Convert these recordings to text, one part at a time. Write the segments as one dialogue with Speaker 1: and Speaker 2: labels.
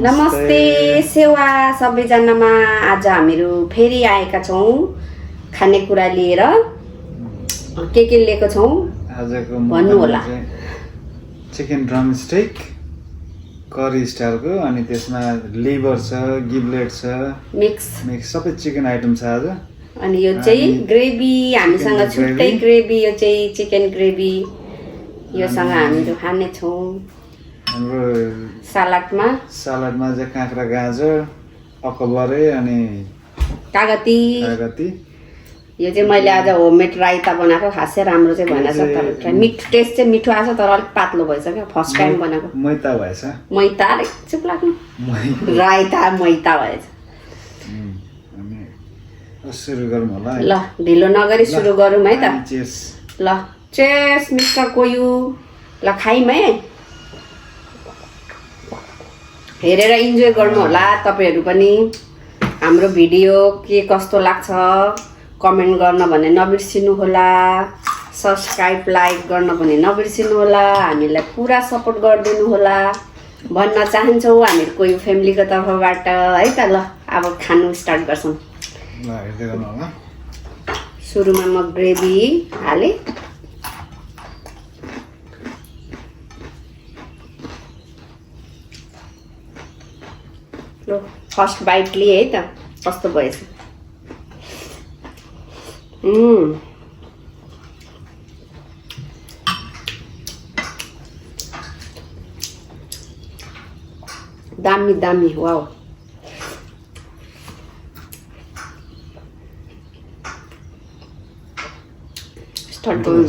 Speaker 1: नमस्ते सेवा सबैजनामा। आज हामीहरू फेरि आएका छौँ खानेकुरा लिएर। के लिएको छौँ
Speaker 2: आजको
Speaker 1: भन्नु होला।
Speaker 2: चिकन ड्रमस्टिक करी स्टाइलको, अनि त्यसमा लिभर छ, गिब्लेट छ, मिक्स सबै चिकन आइटम छ आज।
Speaker 1: अनि यो चाहिँ ग्रेभी, हामीसँग छुट्टै ग्रेभी, यो चाहिँ चिकन ग्रेभी। योसँग हामीहरू खाने छौँ।
Speaker 2: हाम्रो
Speaker 1: सलादमा
Speaker 2: चाहिँ काँक्रा, गाजर, अकबरे अनि
Speaker 1: कागती। यो चाहिँ मैले आज होममेड राइता बनाएको। खासै राम्रो चाहिँ भएन तर मिठो टेस्ट चाहिँ मिठो आएको छ, तर अलिक पातलो भएछ क्या। फर्स्ट टाइम बनाएको।
Speaker 2: मैता भएछ।
Speaker 1: मैता चुप लाग्नु। राइता मैता भएछ।
Speaker 2: सुरु गरौँ होला।
Speaker 1: ल ढिलो नगरी सुरु गरौँ है त।
Speaker 2: चेस।
Speaker 1: ल चेस मिस्टर कोयु। ल खाइम है। हेरेर इन्जोय गर्नु होला तपाईहरु पनि। हाम्रो भिडियो के कस्तो लाग्छ कमेन्ट गर्न भने नबिर्सिनु होला। सब्स्क्राइब लाइक गर्न पनि नबिर्सिनु होला। हामीलाई पुरा सपोर्ट गरिदिनु होला भन्न चाहन्छौँ हामीहरुको यो फ्यामिलीको तर्फबाट है त। ल अब खानु स्टार्ट गर्छौँ।
Speaker 2: ल हेर्दै गर्नु होला।
Speaker 1: सुरुमा म ग्रेभी हाले। लो फर्स्ट बाइट लिए है त कस्तो भएछ। दामी दामी वाओ। स्टार्ट गर्नु।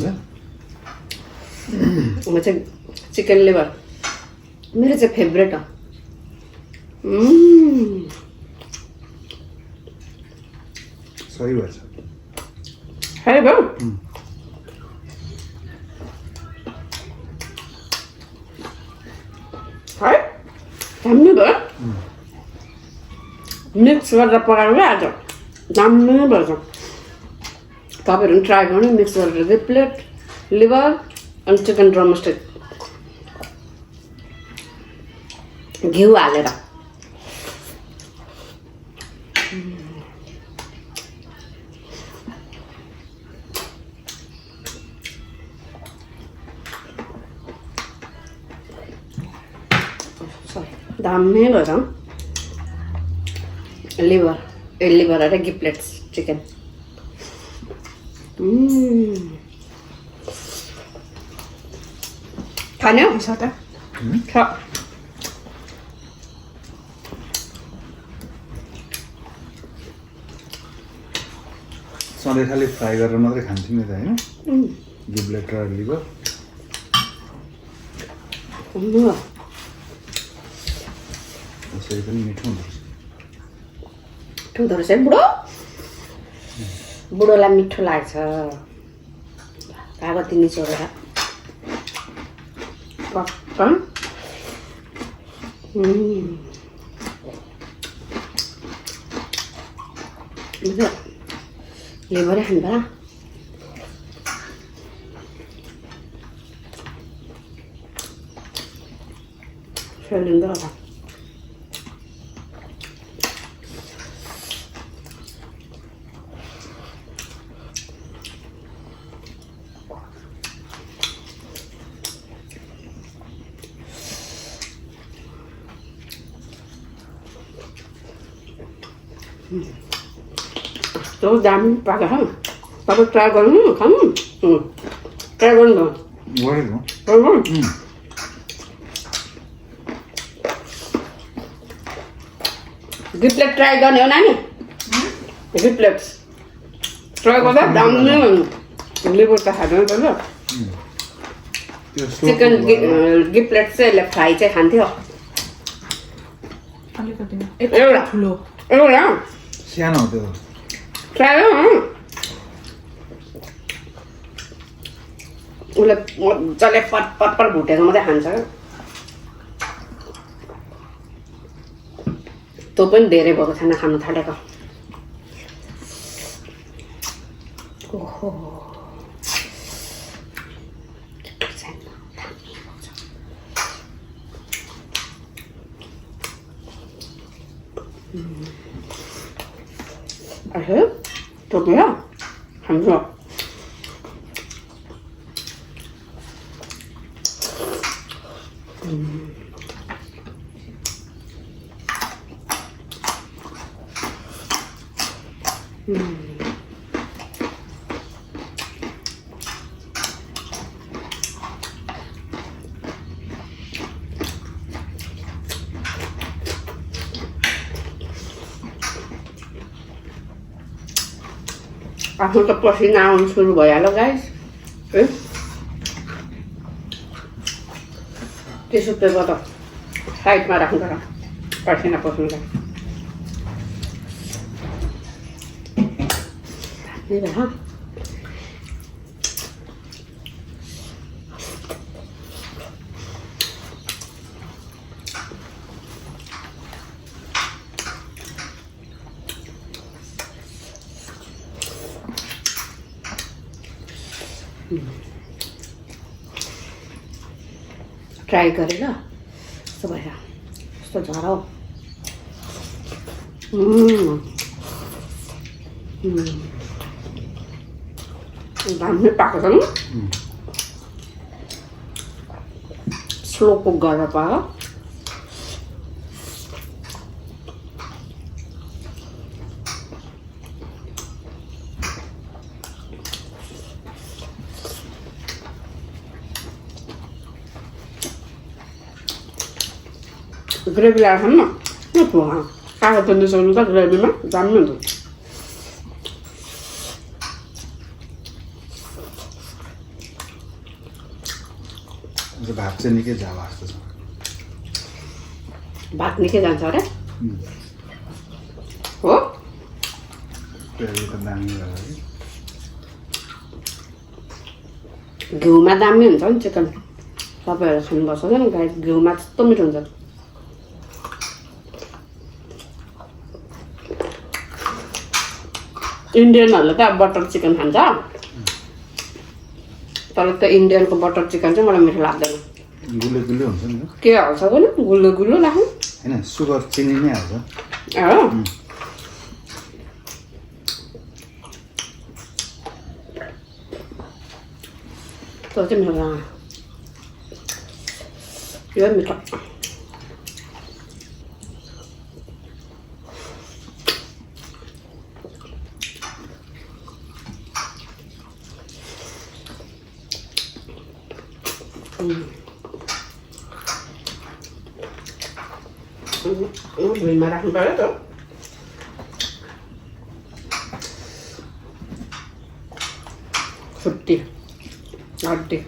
Speaker 1: म चाहिँ चिकन लिभर मेरो चाहिँ फेभरेट हो।
Speaker 2: सही भएछ।
Speaker 1: है भयो। है दामी भयो। मिक्स गरेर पकाएको क्या आज। दामी भएछ। तपाईँहरू पनि ट्राई गर्नु मिक्स गरेर। गिब्लेट, लिभर अनि चिकन ड्रमस्टिक घिउ हालेर। दामी भएछ। लिभर अरे गिब्लेट चिकन। खाने हो साथ खा।
Speaker 2: सधैँ खालि फ्राई गरेर मात्रै खान्छु नि त होइन। गिब्लेट र लिभर यसरी पनि मिठो
Speaker 1: हुँदो रहेछ है। बुढोलाई मिठो लाग्छ। कागती निचोरेर पक्क। लिभरै खानु पर्ला। सेलिँदो होला। तो दामी पाएको छ। तपाईँ ट्राई गर्नु खानु। ट्राई गर्नु भयो। गिब्लेट ट्राई गर्ने हो नानी। गिब्लेट ट्राई गर्दा दामी हुन्छ। लिभर त खाँदैन त। चिकन गिब्लेट चाहिँ यसले फ्राई चाहिँ खान्थ्यो। एउटा
Speaker 2: सानो हो त्यो।
Speaker 1: ट्राई हो। उसले मजाले पट भुटेको मात्रै खान्छ क्या। तँ पनि धेरै भएको छैन खानु थालेको। ओहो अरे तो गया हम लोग आफ्नो त पसिना आउनु सुरु भइहाल्यो गाइस है टिस्यु पेपर त साइडमा राख्नु पर्छ पसिना पस्नुलाई नि भए ट्राई गरेर यस्तो भएर यस्तो झराउ दामी पाएको छ नि स्लो कुक गरेर पायो ग्रेभी लगाएर खानु न कागज पेर्नु सक्नु त ग्रेभीमा दामी हुन्छ
Speaker 2: भात चाहिँ निकै जावा जस्तो छ
Speaker 1: भात निकै जान्छ अरे हो
Speaker 2: ग्रेभी त दामी भयो
Speaker 1: घिउमा दामी हुन्छ नि चिकन तपाईँहरू खानुपर्छ नि गाई घिउमा त्यस्तो मिठो हुन्छ इन्डियनहरूले त अब बटर चिकन खान्छ तर त्यो इन्डियनको बटर चिकन चाहिँ मलाई मिठो लाग्दैन
Speaker 2: गुले गुले हुन्छ नि
Speaker 1: के हाल्छ भने गुल्लो गुल्लो लाग्नु
Speaker 2: हैन सुगर चिनी नै हाल्छ
Speaker 1: त्यो चाहिँ मिठो लाग्छ यो मिठो भुइँमा राख्नु पर्यो त छुट्टी हड्डी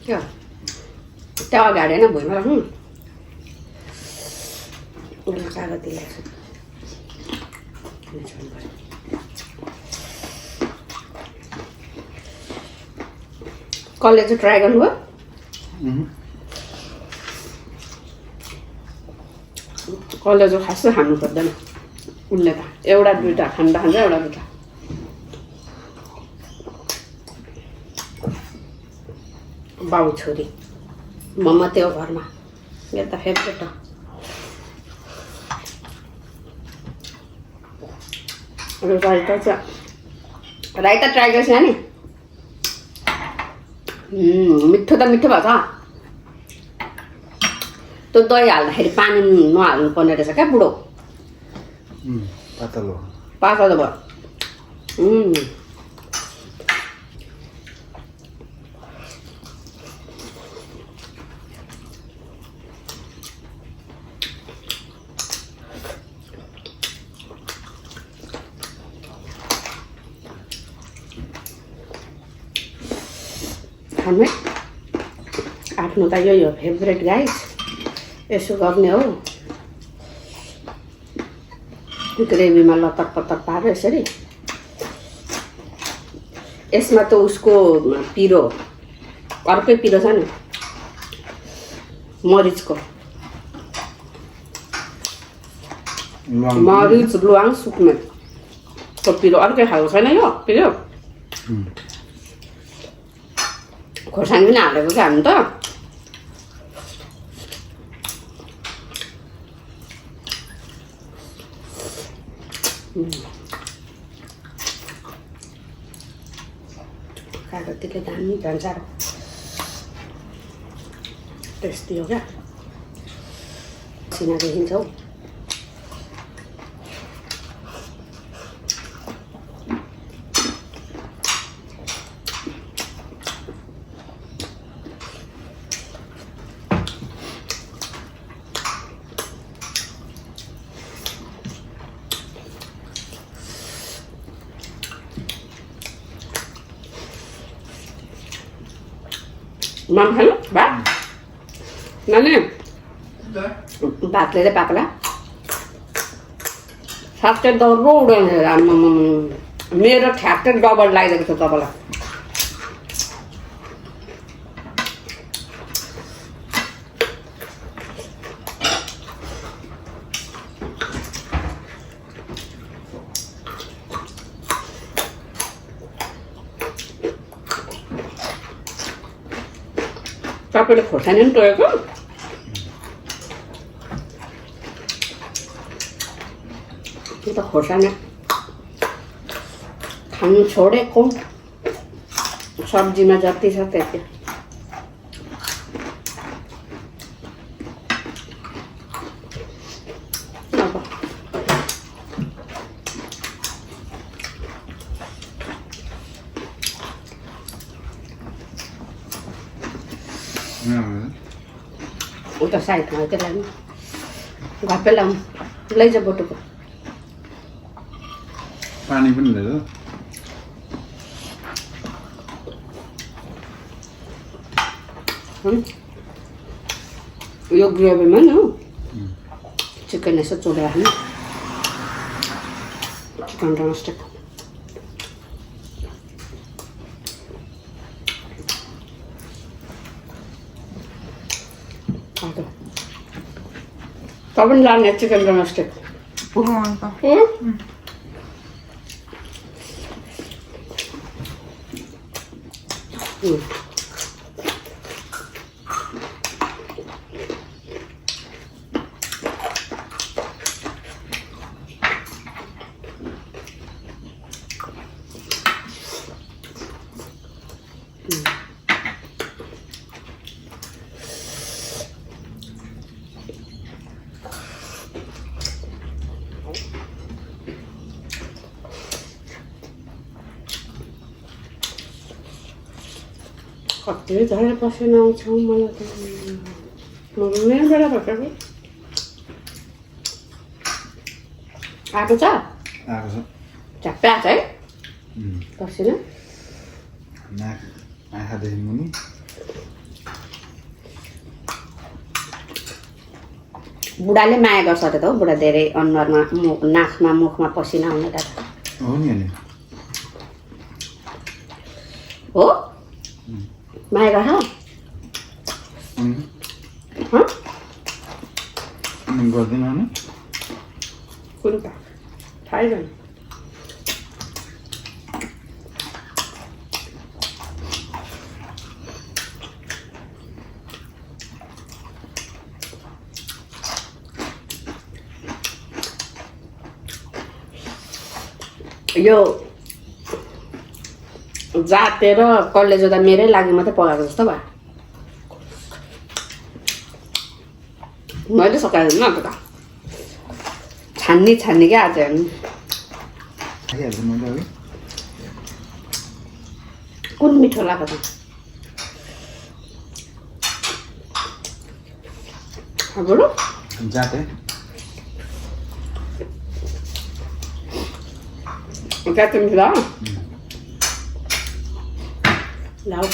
Speaker 1: क्या त्यो अगाडि होइन भुइँमा राख्नु कागज दिइरहेको छु कसले चाहिँ ट्राई गर्नुभयो कसले चाहिँ खासै खानु पर्दैन उसले त एउटा दुइटा खान्छ एउटा दुइटा बाउ छोरी म मात्रै हो घरमा मेरो त फेभरेट हो राइता चाहिँ राइता ट्राई गर्छ नि मिठो त मिठो भएको छ त्यो दही हाल्दाखेरि पानी नहाल्नु पर्ने रहेछ क्या बुढो
Speaker 2: पातलो
Speaker 1: पातलो भयो खानु आफ्नो त यही हो फेभरेट गाइस यसो गर्ने हो ग्रेभीमा लतर पतर पारेर यसरी यसमा त उसको पिरो अर्कै पिरो छ नि मरिचको मरिच ल्वाङ सुक्ने त्यो पिरो अर्कै खालको छैन यो पिरो खोर्सानी पनि हालेको क्या हामी त कागतीले दामी भन्छ टेस्टी हो क्या सिना देखिन्छ हौ Mam खानु भात नानी भातले पाकला साथै दौरो उडाउँछ मेरो ठ्याक्कै डबल लगाइदिएको छ तपाईँलाई तपाईँले खोर्सानी पनि टोकेको त्यो त खोर्सानी खानु छोडेको सब्जीमा जति छ त्यति उता साइडमा त्यसलाई घप्पै लाउनु लैजा बोटुको
Speaker 2: पानी पनि ल्यायो
Speaker 1: यो ग्रेभीमा नि चिकन यसो चोलेर खानु चिकन ड्रमस्टिक तपाईँ लाने चिकन ड्रमस्टिक कति झरे पसिना आउँछ मलाई त मेरो बेला भइसक्यो आएको छ
Speaker 2: आएको छ
Speaker 1: झ्याप्पै आएको छ है पसिना
Speaker 2: आँखादेखि मुनि
Speaker 1: बुढाले माया गर्छ अरे त हौ बुढा धेरै अनुहारमा नाकमा मुखमा पसिना आउने त
Speaker 2: हो नि अनि
Speaker 1: हो माया गर्छ
Speaker 2: गर्दैन अनि
Speaker 1: कुन त थाहै छैन यो जातेर कलेज जाँदा मेरै लागि मात्रै पकाएको जस्तो भयो मैले सकाएको न त छान्नी क्या आज कुन मिठो लाग्यो त बोलो
Speaker 2: जाते
Speaker 1: जाते मिठो लाग्यो लाओ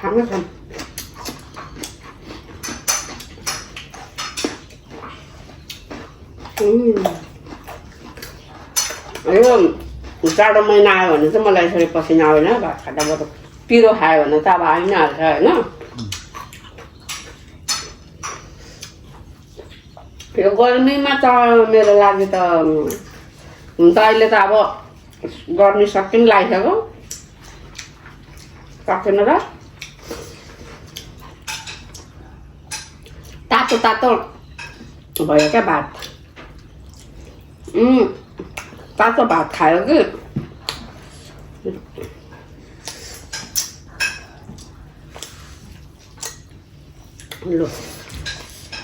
Speaker 1: खाना यो जाडो महिना आयो भने चाहिँ मलाई यसरी पसिना आएन भात खाँदा पिरो खायो भने त अब आइ नै हाल्छ होइन। यो गर्मीमा त मेरो लागि त हुन त अहिले त अब गर्मी सकिन लागिसक्यो सकेन र तातो तातो भयो क्या भात। तातो भात खायो कि लु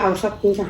Speaker 1: अब सकिन्छ।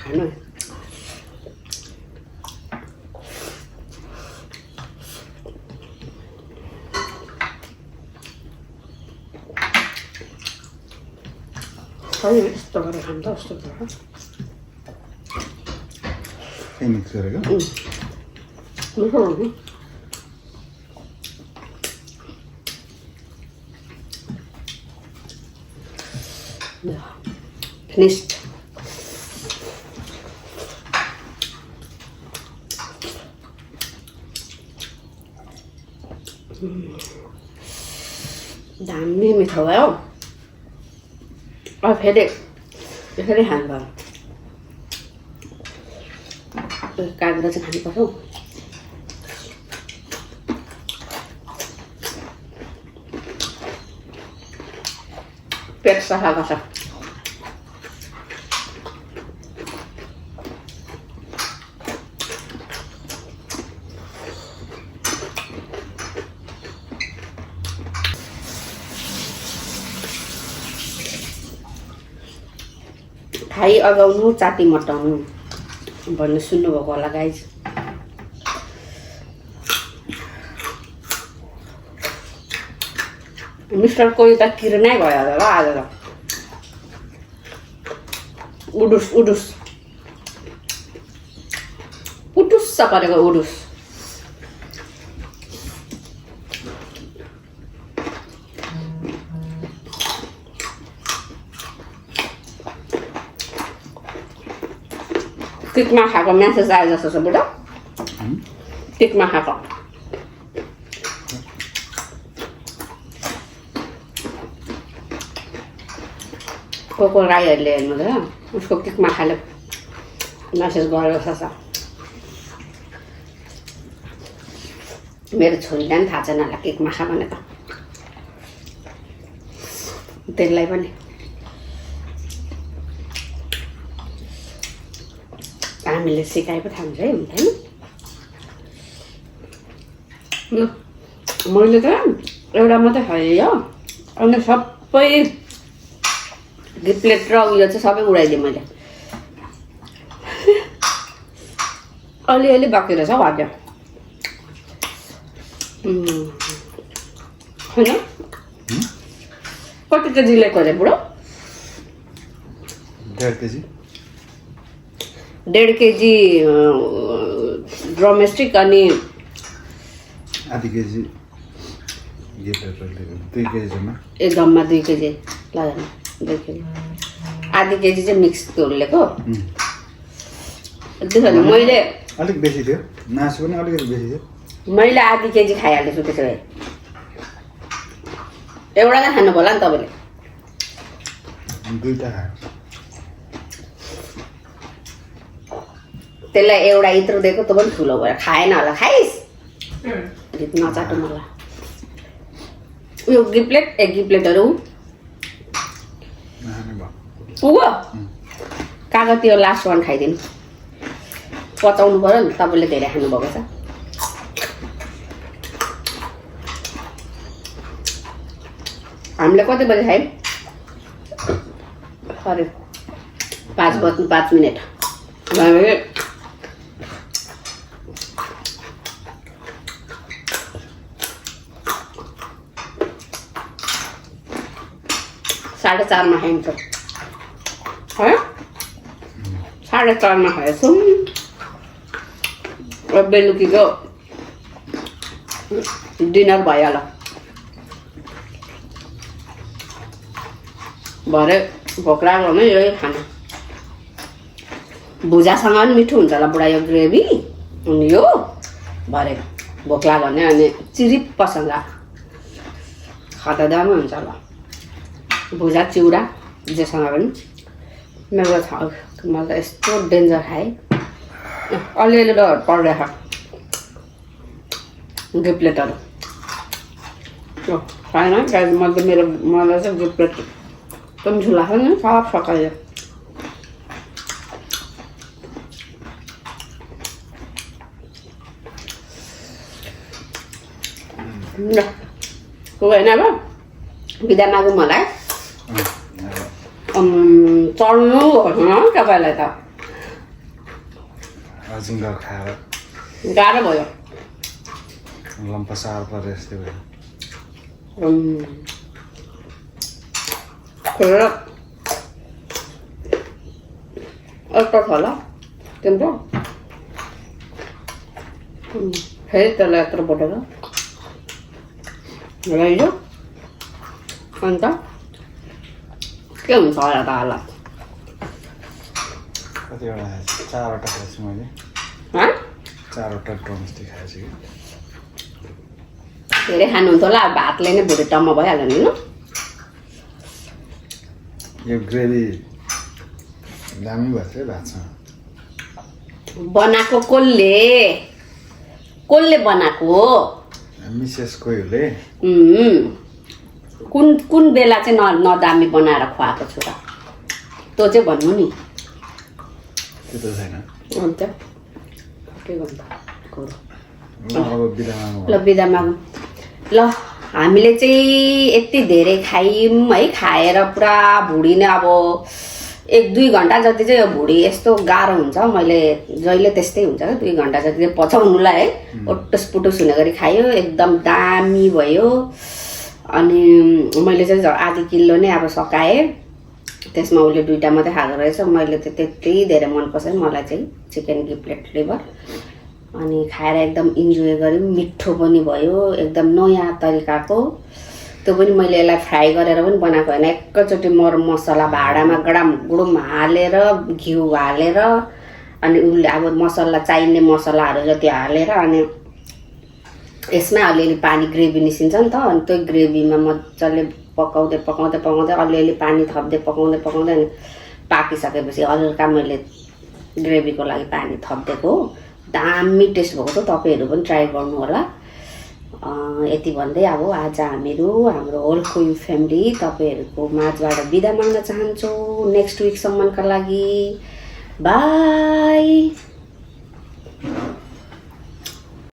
Speaker 1: खानु खै यस्तो गरेर खान्छ कस्तो छ
Speaker 2: मिक्स गरेको
Speaker 1: मिठो हो नि। फिनिस्ड। दामी मिठो भयो। अब फेरि यसरी खानुपर्छ। कागुरा चाहिँ खानुपर्छ हौ। पेट सफा गर्छ। खाइ अगाउनु चाटी मटाउनु भन्ने सुन्नुभएको होला गाइज। मिस्टर कोही त किर्नै भयो होला आज त उडुस उडुस उडुस्स परेको उडुस। केकमा खाएको म्यासेज आए जस्तो छ बुढो। केकमा खाएको को राईहरूले हेर्नु त उसको केकमा खाले म्यासेज गरेर जस्तो छ। मेरो छोरीलाई पनि थाहा छैन होला केकमा खा भने त त्यसलाई पनि। हामीले सिकाए पो थाहा हुन्छ है हुँदैन। मैले त एउटा मात्रै खाएँ हो अनि सबै प्लेट र उयो चाहिँ सबै उडाइदिएँ मैले। अलिअलि बाँकी रहेछ हौ आज होइन। कति केजी ल्याएको अरे बुढो?
Speaker 2: 1.5 केजी।
Speaker 1: 1.5 केजी ड्रमस्टिक अनि
Speaker 2: आधी केजी 2 केजी जम्मा।
Speaker 1: ए जम्मा 2 केजी ल 2 केजी। आधी केजी चाहिँ मिक्स त्यो ल्याएको। त्यसो भने मैले
Speaker 2: अलिक बेसी थियो मासु पनि अलिकति बेसी थियो।
Speaker 1: मैले आधी केजी खाइहालेछु त्यसो भए एउटा नै खानु होला नि तपाईँले।
Speaker 2: दुईटा खायो।
Speaker 1: त्यसलाई एउटा यत्रो दिएको त पनि ठुलो भयो खाएन होला। खाइस् नचाटो मलाई। उयो गिप्लेटहरू पुग्यो कागज त्यो लास्ट वान खाइदिनु पचाउनु पऱ्यो नि। तपाईँले धेरै खानुभएको छ। हामीले कति बजी खायौँ? अरे 5:05 भने 4:30 मा खाइन्छ है 4:30 मा खाएछौँ अब बेलुकीको डिनर भइहाल्यो भरे भोक लाग्यो भने यही खाना भुजासँग पनि मिठो हुन्छ होला बुढा यो ग्रेभी अनि यो भरे भोक लाग्यो भने अनि चिरिप्पसँग खाँदा दामी हुन्छ होला भुजा चिउरा जेसँग पनि मेरो मलाई त यस्तो डेन्जर खाएँ अलिअलि त पर्दैछ गिप्लेटहरू खाएन मलाई चाहिँ गिप्लेट एकदम झुला छ नि सब सकायो होइन अब बिदा मागौँ मलाई चढ्नु होइन तपाईँलाई त
Speaker 2: अजिङ्गर खाएर
Speaker 1: गाह्रो भयो
Speaker 2: लम्पसार परे जस्तै भयो
Speaker 1: अर्को छ होला तिम्रो फेरि त्यसलाई यत्रो बोटेर लैजाऊ अन्त के हुन्छ होला त होला
Speaker 2: कतिवटा खाएछु 4वटा खाएछु मैले 4वटा ड्रमस्टिक खाएछु कि
Speaker 1: धेरै खानुहुन्छ होला भातले नै भुँडी टम्म भइहाल्यो नि
Speaker 2: यो ग्रेभी दामी भएको थियो भातसँग
Speaker 1: बनाएको कसले बनाएको
Speaker 2: मिसेस कोहीले
Speaker 1: कुन बेला चाहिँ नदामी बनाएर खुवाएको छु र तँ चाहिँ भन्नु नि
Speaker 2: त्यो त छैन
Speaker 1: अन्त के गर्नु
Speaker 2: अब बिदा मागौँ
Speaker 1: ल बिदा मागौँ ल हामीले चाहिँ यति धेरै खायौँ है खाएर पुरा भुँडी नै अब 1-2 घन्टा जति चाहिँ यो भुँडी यस्तो गाह्रो हुन्छ मैले जहिले त्यस्तै हुन्छ 2 घन्टा जति चाहिँ पचाउनुलाई है ओटुस पुटुस हुने गरी खायो एकदम दामी भयो अनि मैले चाहिँ आधी किलो नै अब सकाएँ त्यसमा उसले 2टा मात्रै खाएको रहेछ मैले त त्यति धेरै मनपर्छ मलाई चाहिँ चिकन गिप्लेट लिभर अनि खाएर एकदम इन्जोय गऱ्यौँ मिठो पनि भयो एकदम नयाँ तरिकाको त्यो पनि मैले यसलाई फ्राई गरेर पनि बनाएको होइन एकैचोटि मरम मसला भाँडामा गडाम गुडुम हालेर घिउ हालेर अनि उसले अब मसला चाहिने मसलाहरू जति हालेर अनि यसमा अलिअलि पानी ग्रेभी निस्किन्छ नि त अनि त्यो ग्रेभीमा मजाले पकाउँदै पकाउँदै पकाउँदै अलिअलि पानी थप्दै पकाउँदै पकाउँदै अनि पाकिसकेपछि हल्का मैले ग्रेभीको लागि पानी थपिदिएको दामी टेस्ट भएको छ तपाईँहरू पनि ट्राई गर्नु होला यति भन्दै अब आज हाम्रो होल क्विन फ्यामिली तपाईँहरूको माझबाट बिदा माग्न चाहन्छु नेक्स्ट विकसम्मका लागि बाई।